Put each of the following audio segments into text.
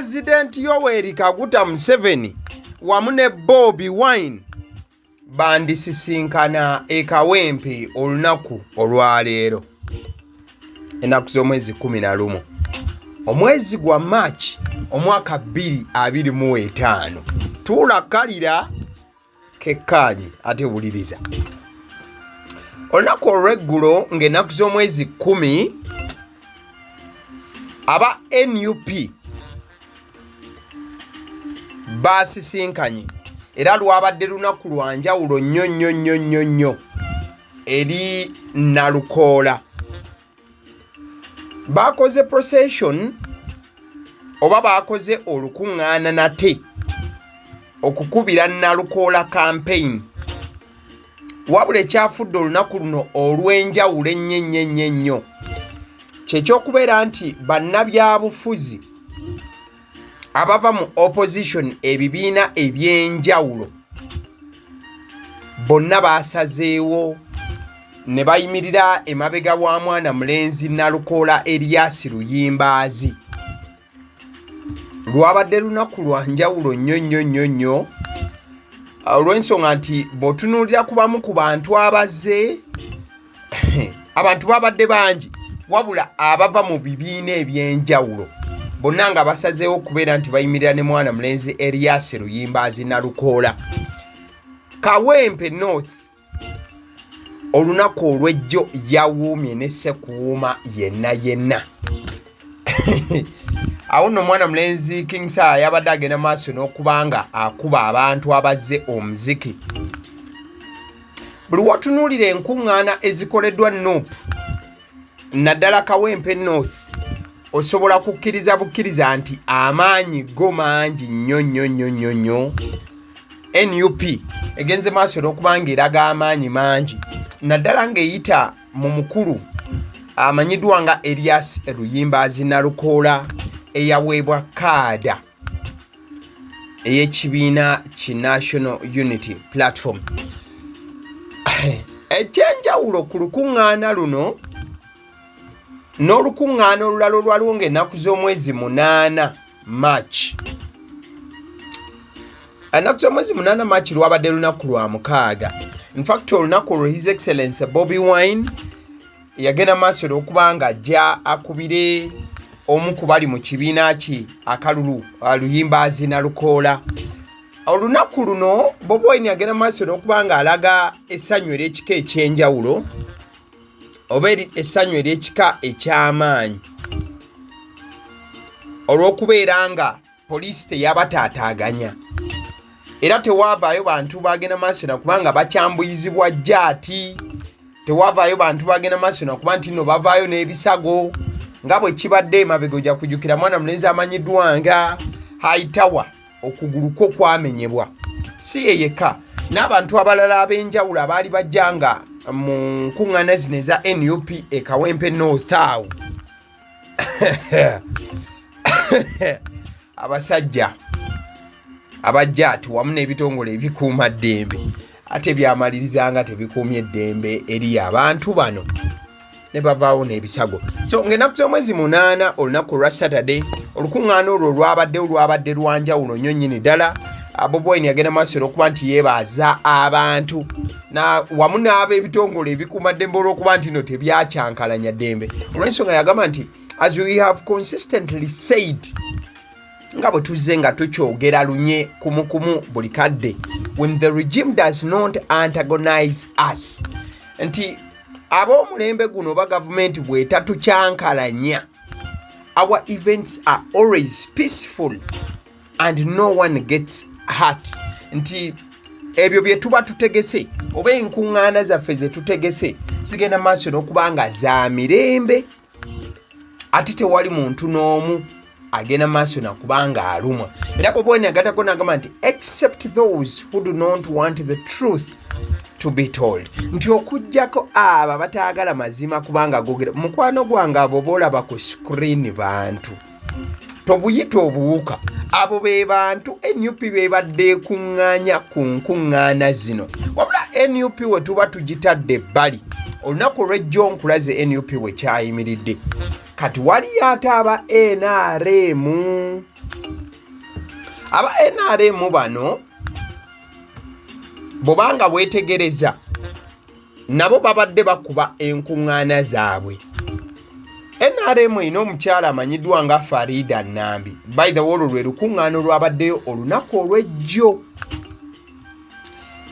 President Yoweri Kaguta Museveni wamu ne Bobi Wine bandisisinkana e Kawempe olunaku olwaleero ennaku z'omwezi 11 omwezi gwa March omwaka 2025 tulakalira kekkaanyi ate wuliriza olunaku olw'eggulo ng'ennaku z'omwezi 10 aba NUP Basisinkanye era lwabadde lunaku lwa njawulo nnyo eri Nalukoola. Bakoze procession oba bakoze olukuŋŋaana nate okukubira Nalukoola campaign. Wabula ekyafudde olunaku luno olw'enjawulo ennyo kyekyokubeera nti bannabyabufuzi abava mu opposition ebibiina eby'enjawulo bonna basazeewo ne bayimirira emabega wa mwana mulenzi Nalukoola Erias Luyimbaazi. Lwabadde lunaku lwa njawulo nnyo olw'ensonga nti bw'otunuulira ku bamu ku bantu abazze abantu babadde bangi wabula abava mu bibiina eby'enjawulo bonna nga basazeewo okubeera nti bayimirira ne mwana mulenzi Erias Luyimbaazi Nalukoola. Kawempe North olunaku olw'ejjo yawuumye ne Ssekuwuuma yenna awo nno mwana mulenzi King Sir yabadde agenda maaso n'okubanga akuba abantu abazze omuziki. Buli watunuulira enkuŋŋaana ezikoleddwa NUP naddala Kawempe North osobola kukkiriza bukkiriza nti amaanyi go mangi nnyo. NUP egenze maaso n'okubanga eraga amaanyi mangi naddala ng'eyita mu mukulu amanyiddwa nga Erias Luyimbaazi Nalukoola eyaweebwa kaada ey'ekibiina ki National Unity Platform. Ekyenjawulo ku lukuŋŋaana luno n'olukuŋŋaana olulala olwaliwo ng'ennaku z'omwezi 8 March. Ennaku z'omwezi 8 March lwabadde lunaku lwa 6. In fact olunaku olwo His Excellency Bobi Wine yagenda maaso n'okubanga ajja akubire omu ku bali mu kibiina ki Akalulu Luyimbaazi Nalukoola. Olunaku luno Bobi Wine yagenda maaso n'okubanga alaga essanyu ery'ekika ekyenjawulo oba essanyu ery'ekika eky'amaanyi olw'okubeera nga poliisi teyabataataaganya era tewavaayo bantu bagenda maaso nakubanga bakyambuyizibwa jaati, tewavaayo bantu bagenda maaso nakuba nti nno bavaayo n'ebisago nga bwe kibadde emabega ojja kujjukira mwana mulenzi amanyiddwa nga Haitawa okugulu kwo kwamenyebwa. Si ye yekka n'abantu abalala ab'enjawulo abaali bajjanga mu nkuŋŋaana zino eza NUP e Kawempe North awo abasajja abajjaati wamu n'ebitongole ebikuuma ddembe ate byamalirizanga tebikuumye eddembe eri abantu bano ne bavaawo n'ebisago. So ng'ennaku z'omwezi 8 olunaku olwa Saturday olukuŋŋaana olwo lwabadde lwa njawulo nnyo nnyini ddala. Bobi Wine yagenda maaso n'okuba nti yeebaaza abantu na wamu n'ab'ebitongole ebikuuma ddembe olw'okuba nti no tebyakyankalanya ddembe olw'ensonga yagamba nti as we have consistently said nga bwe tuzze nga tukyogera lunye kumukumu buli kadde, when the regime does not antagonize us, nti ab'omulembe guno ba gavumenti bw'etatukyankalanya, our events are always peaceful and no one gets hurt. Nti ebyo bye tuba tutegese oba enkuŋŋaana zaffe ze tutegese zigenda maaso n'okubanga za mirembe ate tewali muntu n'omu agenda maaso nakubanga alumwa. Era Bobi Wine agatako n'agamba nti except those who do not want the truth to be told, nti okujjako abo bataagala mazima kubanga gogera. Mukwano gwange abo boolaba ku screen bantu tobuyita obuwuka, abo be bantu NUP be badde kuŋŋaanya ku nkuŋŋaana zino, wabula NUP we tuba tugitadde ebbali olunaku olw'ejjo nkulaze NUP bwe kyayimiridde. Kati waliyo ate aba NRM. Aba NRM bano bobanga wetegereza nabo babadde bakuba enkuŋŋaana zaabwe. NRM ino omukyala amanyiddwa nga Farida Nambi. By the way, lwe lukuŋŋaano lwabaddeyo olunaku olw'ejjo.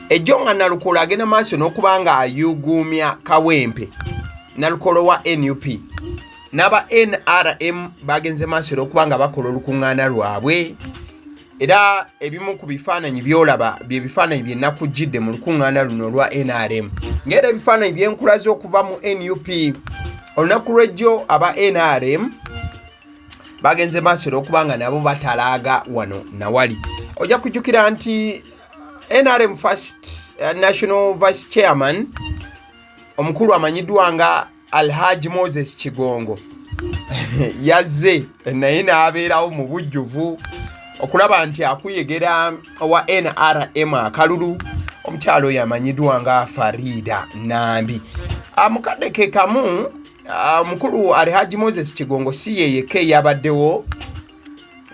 Ejjo nga Nalukolo agenda maaso n'okuba nga ayuguumya Kawempe, Nalukolo wa NUP. N'aba NRM bagenze maaso n'okuba nga bakola olukuŋŋaana lwabwe. Era ebimu ku bifaananyi byolaba bye bifaananyi bye nakujjidde mu lukuŋŋaana luno lwa NRM. Ng'era ebifaananyi byenkulaze okuva mu NUP. Olunaku lw'ejjo aba NRM bagenze maaso n'okuba nga nabo batalaaga wano nawali. Ojja kujjukira nti NRM First National Vice Chairman omukulu amanyiddwa nga Alhaji Moses Kigongo yazze naye n'abeerawo mu bujjuvu okulaba nti akuyegera wa NRM Akalulu omukyalo oyo amanyiddwa nga Farida Nambi. Mukadde ke kamu omukulu Alhaji Moses Kigongo si yeyeke yabaddewo.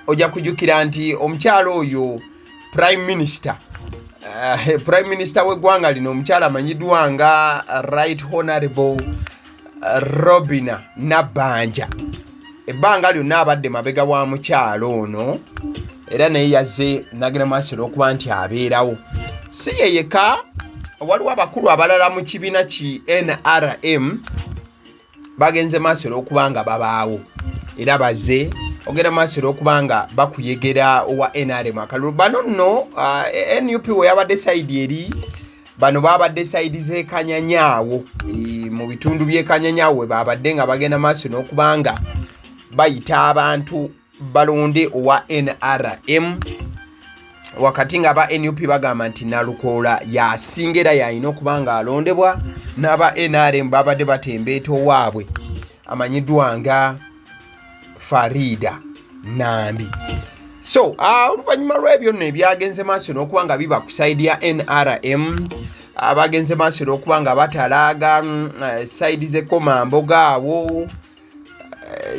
Ojja kujjukira nti omukyalo oyo Prime Minister w'eggwanga lino omukyala amanyiddwa nga Right Honorable Robina Nabbanja. Ebbanga lyonna abadde mabega wa mukyalo ono era naye yazze nagenda maaso n'okuba nti abeerawo. Si yeyeka, waliwo abakulu abalala mu kibiina ki NRM bagenze maaso n'okuba nga babaawo era bazze ogenda maaso n'okuba nga bakuyegera owa NRM Akalulu. Bano nno NUP we yabadde sayidi eri, bano babadde sayidi z'e Kanyanyaawo. Mu bitundu by'e Kanyanyaawo we babadde nga bagenda maaso n'okuba nga bayita abantu balonde owa NRM. Wakati nga aba NUP bagamba nti Nalukoola yasingera yalina okuba nga alondebwa, n'aba NRM babadde batembeeta owaabwe amanyiddwa nga Farida Nambi. So oluvannyuma lw'ebyo nno ebyagenze maaso n'okuba nga biba ku sayidi ya NRM, abagenze maaso n'okuba nga batalaaga sayidi z'Ekkomamboga awo,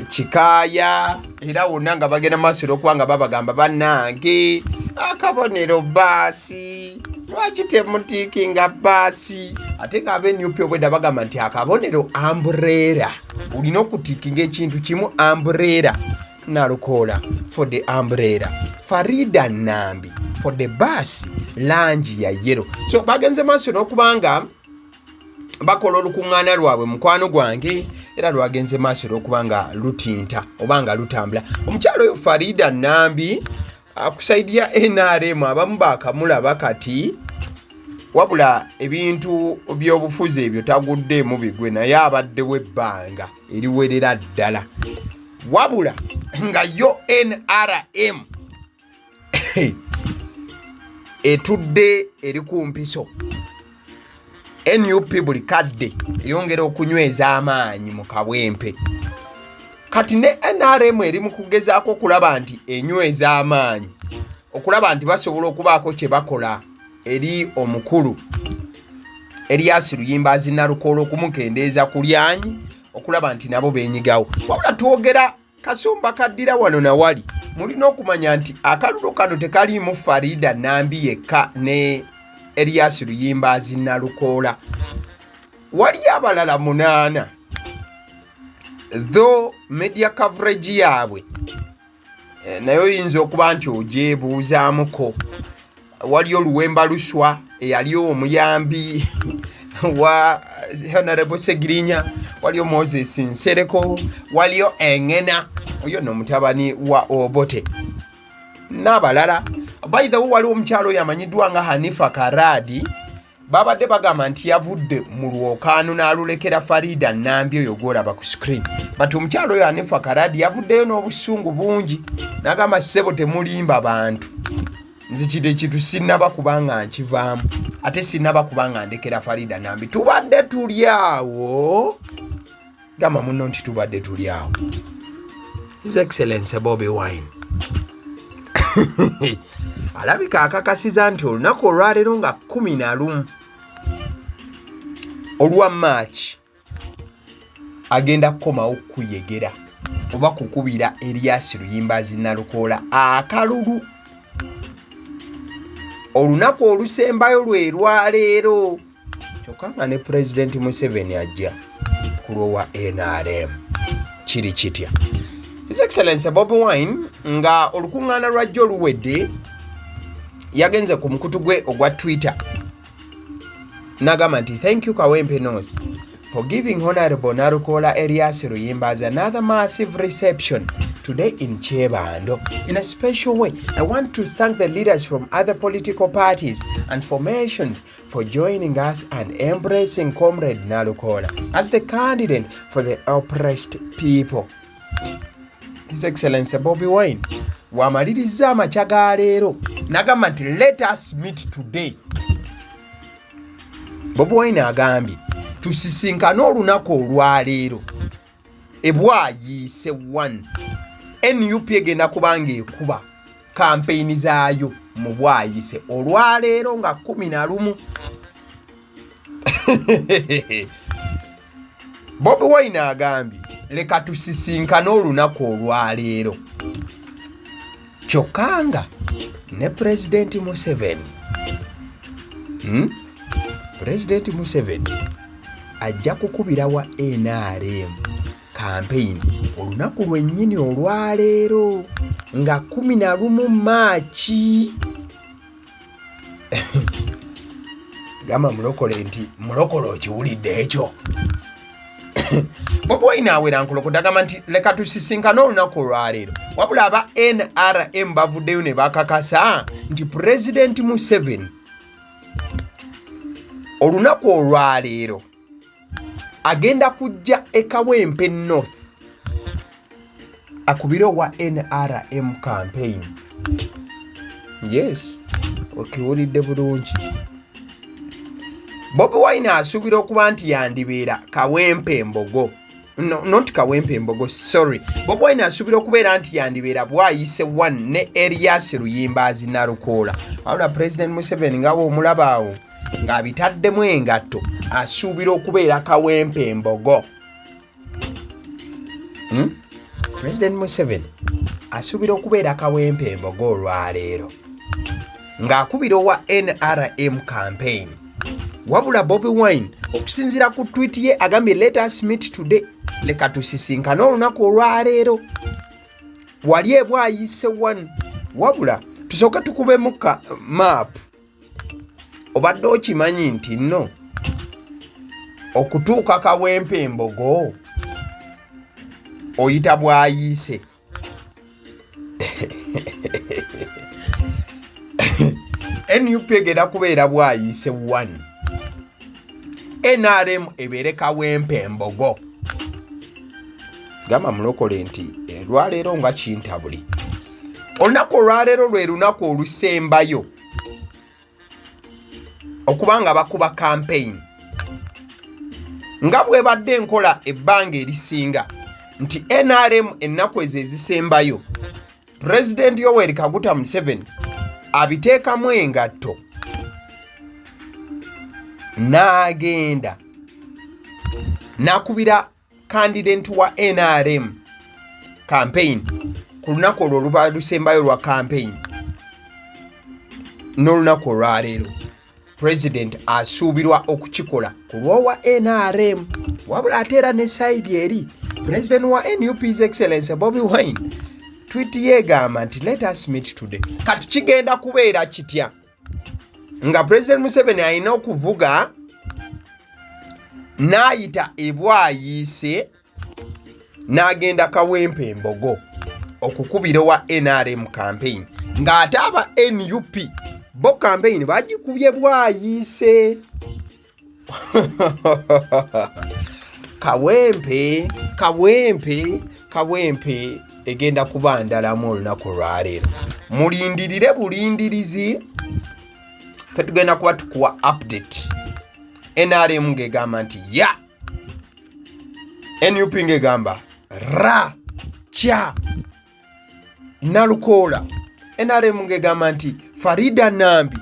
Kikaaya, era wonna nga bagenda maaso n'okuba nga babagamba bannange akabonero baasi, lwaki temutiikinga baasi? Ate nga ab'NUP obwedda bagamba nti akabonero umbrella, olina okutiikinga ekintu kimu umbrella. Nalukoola for the umbrella, Farida Nambi for the baasi langi ya yellow. So bagenze maaso n'okuba nga bakola olukuŋŋaana lwabwe mukwano gwange era lwagenze maaso n'okuba nga lutinta oba nga lutambula. Omukyalo oyo Farida Nambi kusaidia NRM abamu bakamulaba kati, wabula ebintu by'obufuzi ebyo taguddeemu bigwe, naye abaddewo ebbanga eriwerera ddala, wabula nga yo NRM etudde eri ku mpiso. NUP buli kadde eyongera okunyweza amaanyi mu Kawempe. Kati ne NRM eri mu kugezaako okulaba nti enyweza amaanyi, okulaba nti basobola okubaako kye bakola eri omukulu Elias Luyimbazi Nalukoola okumukendeeza ku lyanyi, okulaba nti nabo benyigawo. Wabula twogera kasumba kaddira wano nawali, mulina okumanya nti akalulu kano tekaliimu Farida Nambi yekka ne Elias Luyimbazi Nalukoola, wali abalala 8. Though media coverage yaabwe nayo oyinza okuba nti ogyebuuzaamuko. Waliyo Luwemba Luswa eyaliyo omuyambi wa Honorable Segirinya, waliyo Moses Nsereko, waliyo Engena, oyo no mutabani wa Obote n'abalala. By the way, waliwo omukyalo oyo amanyiddwa nga Hanifa Karadi, babadde bagamba nti yavudde mu lwokaano n'alulekera Farida Nambi oyo gw'olaba ku screen. But omukyalo oyo Hanifa Karadi yavuddeyo n'obusungu bungi, n'agamba ssebo temulimba bantu, nze kide kitu sinnaba kubanga nkivaamu, ate sinnaba kubanga ndekera Farida Nambi. Tubadde tuli awo, gamba munno nti tubadde tuli awo. His Excellency Bobi Wine alabika akakasiza nti olunaku olwaleero nga 11 olwa March agenda kukomawo kuyegera oba kukubira Erias Luyimbazi Nalukoola akalulu. Olunaku olusembayo lwe lwaleero kyokka nga ne President Museveni ajja ku lw'owa NRM. Kiri kitya? His Excellency Bobi Wine nga olukuŋŋaana lwajja oluwedde yagenze ku mukutu gwe ogwa Twitter n'agamba nti thank you Kawempe North for giving Honorable Nalukoola Erias Luyimbazi another massive reception today in Chebando. In a special way, I want to thank the leaders from other political parties and formations for joining us and embracing Comrade Nalukoola as the candidate for the oppressed people. His Excellency Bobi Wine wamaliriza amacha ga leero n'agamba nti let us meet today. Bobi Wine agambye tusisinkane olunaku olwaleero ebwayiise 1 NUP egenda kubanga ekuba kampeyini zaayo mu bwayiise olwaleero nga 11. Bobi Wine agambye leka tusisinkane olunaku olwaleero kyokka nga ne President Museveni President Museveni ajja kukubira wa NRM campaign olunaku lwennyini olwaleero nga 11 Maachi. Gamba mulokole nti mulokole okiwulidde ekyo. Bobi Wine awera nkulokota agamba nti leka tusisinkane olunaku olwaleero wabula aba NRM bavuddeyo ne bakakasa nti President Museveni olunaku olwaleero agenda kujja e Kawempe North akubire wa NRM campaign. Yes, okiwulidde bulungi. Bobi Wine asuubira okuba nti yandibeera Kawempe Mbogo. No, not Kawempe Mbogo, sorry. Bobi Wine asuubira okubeera nti yandibeera bwayiise 1 ne Erias Luyimbazi Nalukoola. Wabula President Museveni nga omulabaawo ng'abitaddemu engatto asuubira okubeera Kawempe Mbogo. President Museveni asuubira okubeera Kawempe Mbogo olwaleero ng'akubira wa NRM campaign. Wabula Bobi Wine okusinziira ku tweet ye agambye let us meet today, leka tusisinkane olunaku olwaleero wali ebwayiise 1. Wabula tusooke tukubemu ka map. Obadde okimanyi nti nno okutuuka Kawempe Mbogo oyita bwayiise. NUP egenda kubeera bwayiise 1 NRM ebeere Kawempe Mbogo. Gamba mulokole nti lwaleero nga kintabuli. Olunaku olwaleero lwe lunaku olusembayo okubanga bakuba campaign nga bwe badde enkola ebbanga erisinga nti NRM ennaku ezo ezisembayo President Yoweri Kaguta Museveni abiteekamu engatto n'agenda n'akubira candidate wa NRM campaign ku lunaku olwo luba lusembayo lwa campaign n'olunaku olwaleero President asuubirwa okukikola ku lw'owa NRM. Wabula ate era ne side eri President wa NUP His Excellency Bobi Wine tweet yegamba nti let us meet today. Kati kigenda kubeera kitya nga President Museveni alina okuvuga n'ayita ebwayiise n'agenda Kawempe Mbogo okukubira wa NRM campaign ng'ate aba NUP bo campaign bagikubye bwayiise. Kawempe egenda kuba ndalamu olunaku olwaleero. Mulindirire bulindirizi, ffe tugenda kuba tukuwa update. NRM ng'egamba nti ya, NUP ng'egamba ra cha Nalukoola, NRM ng'egamba nti Farida Nambi,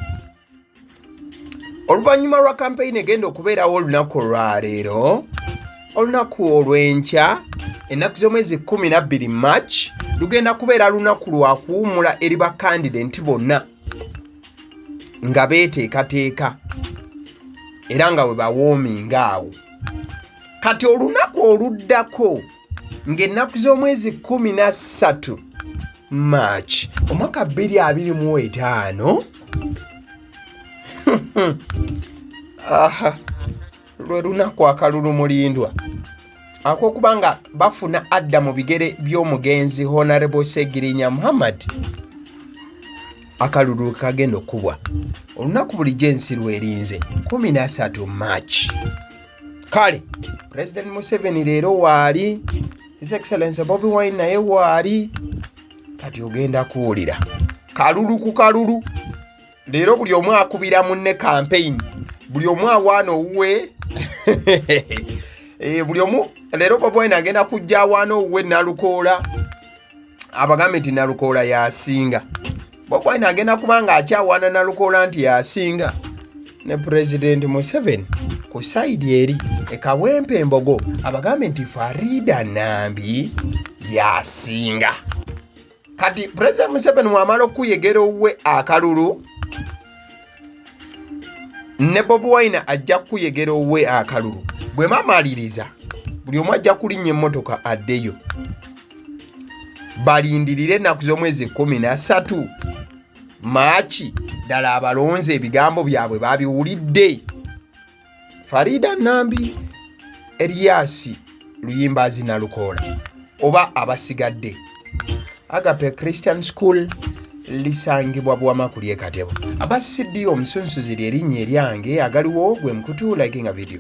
oluvannyuma lwa campaign egenda okubeerawo olunaku olwa leero, olunaku olw'enkya ennaku z'omwezi 12 March lugenda kubeera lunaku lwa kuwummula eri bakandidenti bonna nga beeteekateeka era nga we bawoominga awo. Kati olunaku oluddako ng'ennaku z'omwezi 13 March omwaka 2025 lwe lunaku akalulu mulindwa ak'okubanga bafuna adda mu bigere by'omugenzi Honorable Segirinya Muhammad. Akalulu kagenda okubwa olunaku bulijjo ensi lwerinze 13 March. Kale President Museveni leero waali, His Excellency Bobi Wine naye waali. Kati ogenda kuwulira kalulu ku kalulu. Leero buli omu akubira munne campaign, buli omu awaana owuwe buli omu leero Bobi Wine agenda kujja awaana owuwe Nalukoola, abagambe nti Nalukoola yasinga. Bobi Wine agenda kubanga akyawaana Nalukoola nti yasinga, ne President Museveni ku side eri Kawempe embogo abagambe nti Farida Nambi yasinga. Kati President Museveni wamala okuyegera owuwe akalulu, ne Bobi Wine ajja kuyegera owuwe akalulu. Bwe mamaliriza buli omu ajja kulinnya emmotoka addeyo, balindirire ennaku z'omwezi 13 Maachi. Ddala abalonze ebigambo byabwe babiwulidde. Farida Nambi, Elias Luyimbazi Nalukoola oba abasigadde. Agape Christian School lisangibwa Bwamakuli e Katebo. Abasiddyo omusunsuzi ly'erinnya eryange Agaliwo, gwe mukutu likinga video.